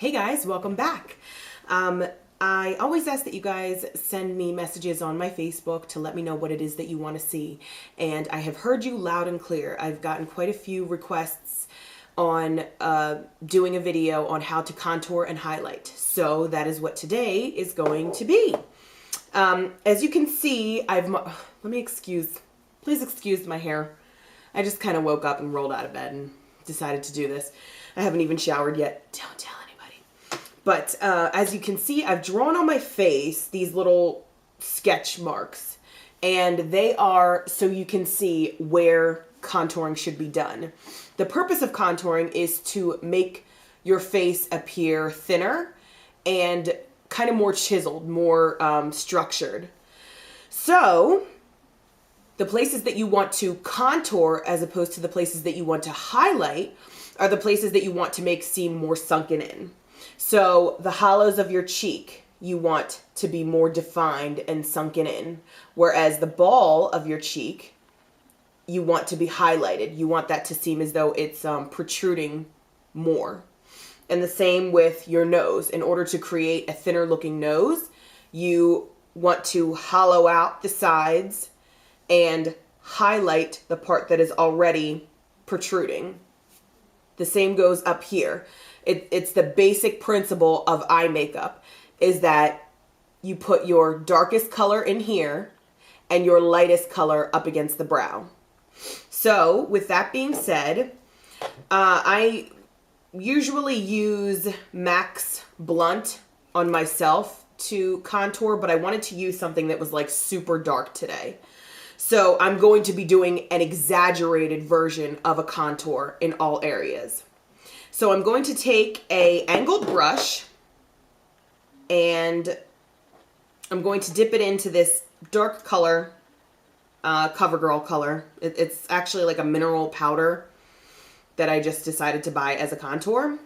Hey guys, welcome back. I always ask that you guys send me messages on my Facebook to let me know what it is that you want to see. And I have heard you loud and clear. I've gotten quite a few requests on doing a video on how to contour and highlight. So that is what today is going to be. As you can see, please excuse my hair. I just kind of woke up and rolled out of bed and decided to do this. I haven't even showered yet. Don't tell anybody. But as you can see, I've drawn on my face these little sketch marks. And they are so you can see where contouring should be done. The purpose of contouring is to make your face appear thinner and kind of more chiseled, more structured. So the places that you want to contour as opposed to the places that you want to highlight are the places that you want to make seem more sunken in. So the hollows of your cheek, you want to be more defined and sunken in. Whereas the ball of your cheek, you want to be highlighted. You want that to seem as though it's protruding more. And the same with your nose. In order to create a thinner looking nose, you want to hollow out the sides and highlight the part that is already protruding. The same goes up here. It's the basic principle of eye makeup is that you put your darkest color in here and your lightest color up against the brow. So with that being said, I usually use MAC Blunt on myself to contour, but I wanted to use something that was like super dark today. So I'm going to be doing an exaggerated version of a contour in all areas. So I'm going to take an angled brush and I'm going to dip it into this dark color, CoverGirl color. It's actually like a mineral powder that I just decided to buy as a contour.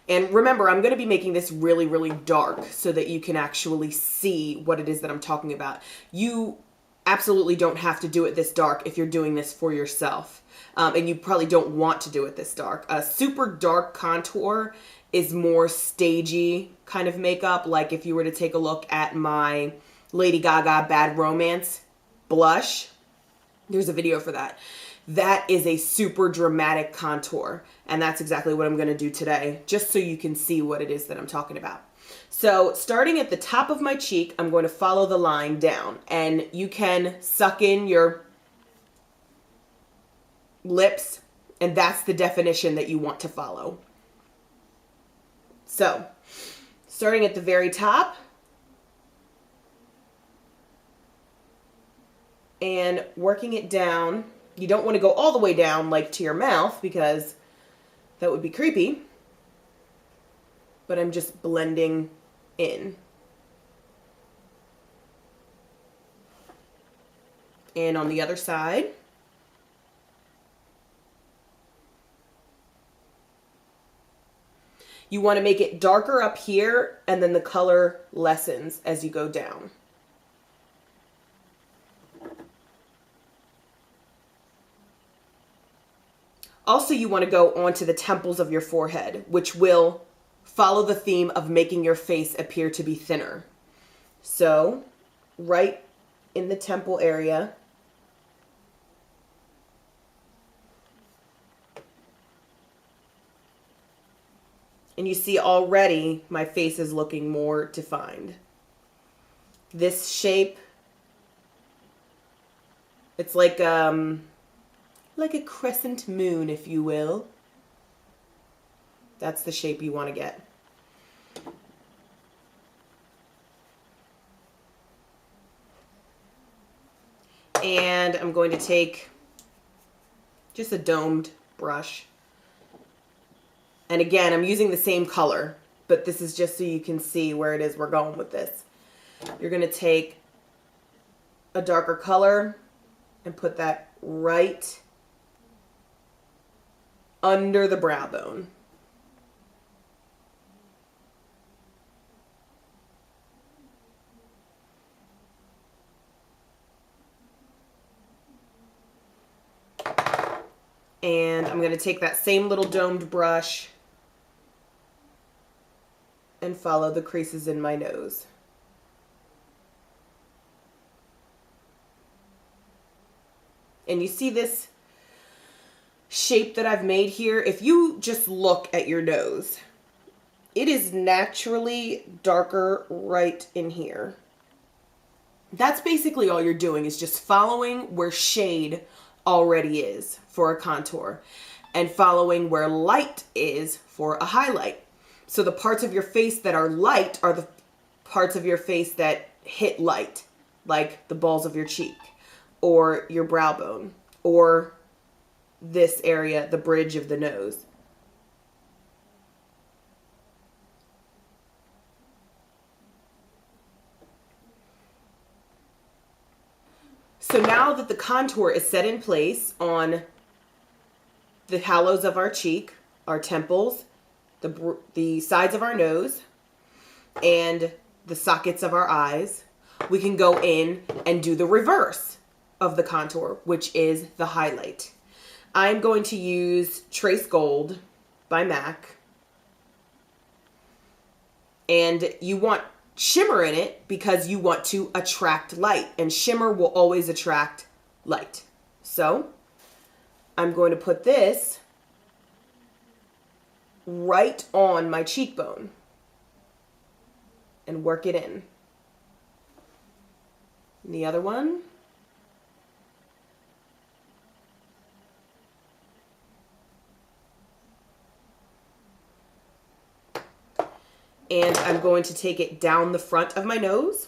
And remember, I'm going to be making this really, really dark so that you can actually see what it is that I'm talking about. You absolutely don't have to do it this dark if you're doing this for yourself. And you probably don't want to do it this dark. A super dark contour is more stagey kind of makeup. Like if you were to take a look at my Lady Gaga Bad Romance blush, there's a video for that. That is a super dramatic contour. And that's exactly what I'm going to do today, just so you can see what it is that I'm talking about. So starting at the top of my cheek, I'm going to follow the line down. And you can suck in your lips, and that's the definition that you want to follow. So, starting at the very top, and working it down. You don't want to go all the way down like to your mouth because that would be creepy. But I'm just blending in. And on the other side. You want to make it darker up here, and then the color lessens as you go down. Also, you want to go onto the temples of your forehead, which will follow the theme of making your face appear to be thinner. So, right in the temple area, and you see already my face is looking more defined. This shape, it's like a crescent moon, if you will. That's the shape you want to get. And I'm going to take just a domed brush. And again, I'm using the same color, but this is just so you can see where it is we're going with this. You're going to take a darker color and put that right under the brow bone. And I'm going to take that same little domed brush and follow the creases in my nose. And you see this shape that I've made here? If you just look at your nose, it is naturally darker right in here. That's basically all you're doing, is just following where shade already is for a contour and following where light is for a highlight. So the parts of your face that are light are the parts of your face that hit light, like the balls of your cheek or your brow bone or this area, the bridge of the nose. So now that the contour is set in place on the hollows of our cheek, our temples, the sides of our nose, and the sockets of our eyes, we can go in and do the reverse of the contour, which is the highlight. I'm going to use Trace Gold by MAC. And you want shimmer in it because you want to attract light, and shimmer will always attract light. So I'm going to put this right on my cheekbone and work it in. And the other one. And I'm going to take it down the front of my nose.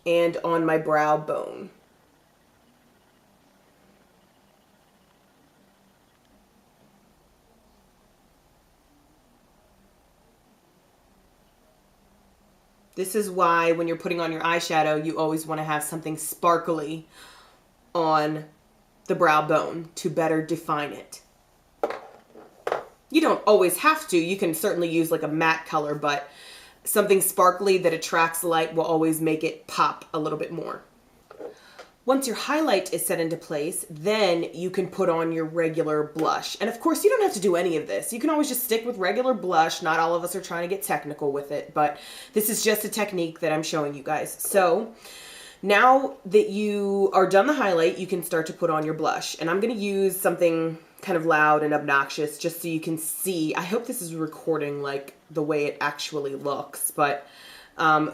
And on my brow bone. This is why when you're putting on your eyeshadow, you always want to have something sparkly on the brow bone to better define it. You don't always have to. You can certainly use like a matte color, but something sparkly that attracts light will always make it pop a little bit more. Once your highlight is set into place, then you can put on your regular blush. And of course, you don't have to do any of this. You can always just stick with regular blush. Not all of us are trying to get technical with it, but this is just a technique that I'm showing you guys. So now that you are done the highlight, you can start to put on your blush. And I'm going to use something kind of loud and obnoxious just so you can see. I hope this is recording like the way it actually looks, but I'm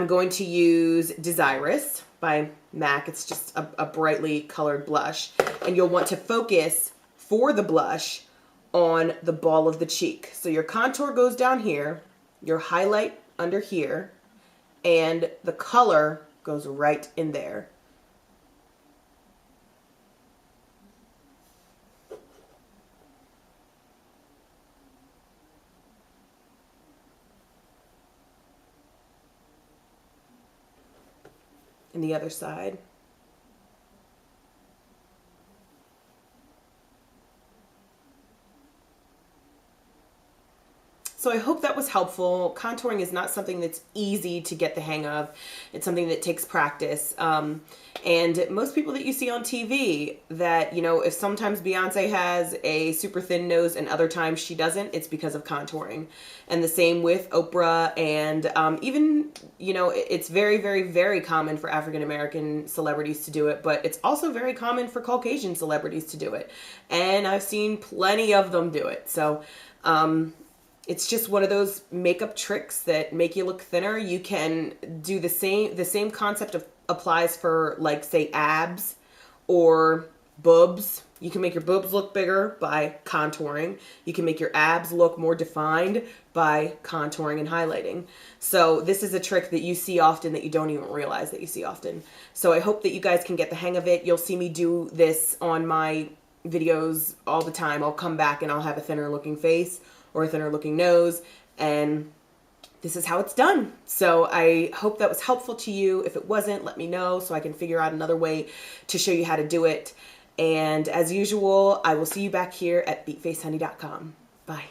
going to use Desirous by MAC. It's just a brightly colored blush, and you'll want to focus for the blush on the ball of the cheek. So your contour goes down here, your highlight under here, and the color goes right in there. And the other side. So I hope that was helpful. Contouring is not something that's easy to get the hang of. It's something that takes practice. And most people that you see on TV that, you know, if sometimes Beyonce has a super thin nose and other times she doesn't, it's because of contouring. And the same with Oprah, and even, you know, it's very, very, very common for African-American celebrities to do it, but it's also very common for Caucasian celebrities to do it. And I've seen plenty of them do it. So, it's just one of those makeup tricks that make you look thinner. You can do the same concept applies for, like, say, abs or boobs. You can make your boobs look bigger by contouring. You can make your abs look more defined by contouring and highlighting. So this is a trick that you see often that you don't even realize that you see often. So I hope that you guys can get the hang of it. You'll see me do this on my videos all the time. I'll come back and I'll have a thinner looking face or a thinner looking nose, and this is how it's done. So I hope that was helpful to you. If it wasn't, let me know so I can figure out another way to show you how to do it. And as usual, I will see you back here at BeatFaceHoney.com. Bye.